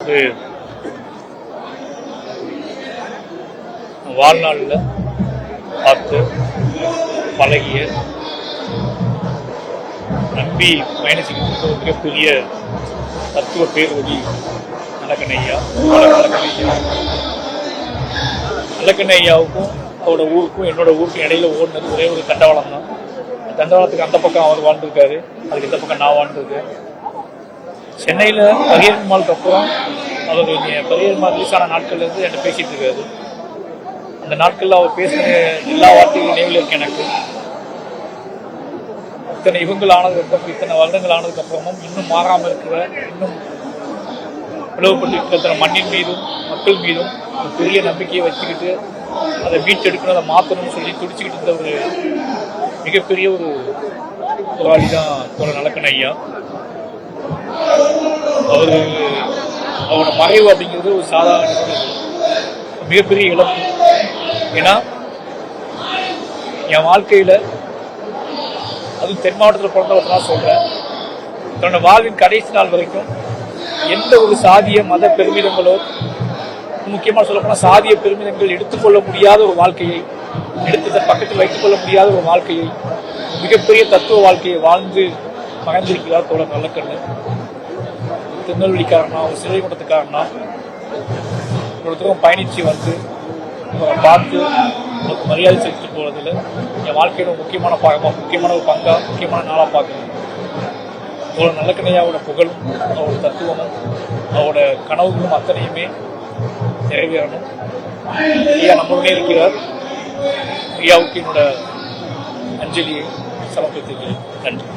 வந்து வாழ்நாளில் பார்த்து பழகிய நம்பி பயணிச்சுக்கிட்டு ஒரு மிகப்பெரிய தத்துவ பேர்வழி நல்லக்கண்ணையா. நல்லக்கண்ணையாவுக்கும் அவரோட ஊருக்கும் என்னோட ஊருக்கும் இடையில ஓடினது ஒரே ஒரு தண்டவாளம் தான். தண்டவாளத்துக்கு அந்த பக்கம் அவர் வாழ்ந்துருக்காரு, அதுக்கு இந்த பக்கம் நான் வாழ்ந்துருக்கேன். சென்னையில் பரியர் மாலுக்கு அப்புறம் அவர் பரியர் மால் ரிலீஸ் ஆன நாட்கள்லேருந்து என்கிட்ட பேசிகிட்டு இருக்காரு. அந்த நாட்களில் அவர் பேசின எல்லா வார்த்தைகளும் நினைவில் இருக்கு எனக்கு. இத்தனை யுகங்கள் ஆனதுக்கப்புறம், இத்தனை வருடங்கள் ஆனதுக்கப்புறமும் இன்னும் மாறாமல் இருக்கிற, இன்னும் பிளவுபட்டு மண்ணின் மீதும் மக்கள் மீதும் ஒரு பெரிய நம்பிக்கையை வச்சுக்கிட்டு அதை மீட்டெடுக்கணும், அதை மாற்றணும்னு சொல்லி துடிச்சுக்கிட்டு இருந்த ஒரு மிகப்பெரிய ஒரு போராளி தான் தோழர் நல்லக்கண்ணையா. அவரோட மறைவு அப்படிங்கிறது ஒரு சாதாரண மிகப்பெரிய இழப்பு. ஏன்னா என் வாழ்க்கையில், அதுவும் தென் மாவட்டத்தில் பிறந்தவர்கள் சொல்கிறேன், தன்னோட வாழ்வின் கடைசி நாள் வரைக்கும் எந்த ஒரு சாதிய மத பெருமிதங்களோ, முக்கியமாக சொல்லப்போனால் சாதிய பெருமிதங்கள் எடுத்துக்கொள்ள முடியாத ஒரு வாழ்க்கையை, எடுத்து பக்கத்தில் வைத்துக் கொள்ள முடியாத ஒரு வாழ்க்கையை, மிகப்பெரிய தத்துவ வாழ்க்கையை வாழ்ந்து மகந்திருக்கிறார் தோழர் நல்லக்கண்ணு. திருநெல்வேலிக்காரனா, ஒரு சிறைமட்டத்துக்காரனா ஒருத்தரும் பயணித்து வந்து பார்த்து உங்களுக்கு மரியாதை செலுத்திட்டு போகிறதுல என் வாழ்க்கையோட முக்கியமான பாகமாக, முக்கியமான ஒரு பங்காக, முக்கியமான நாளாக பார்க்கணும். தோழர் நல்லக்கண்ணையாவோட புகழும், அவரோட தத்துவமும், அவரோட கனவுகளும் அத்தனையுமே நிறைவேறணும். ஐயா நம்மளுமே இருக்கிறார். ஐயாவுக்கு என்னோட அஞ்சலியை சமர்ப்பித்திருக்கிறேன். நன்றி.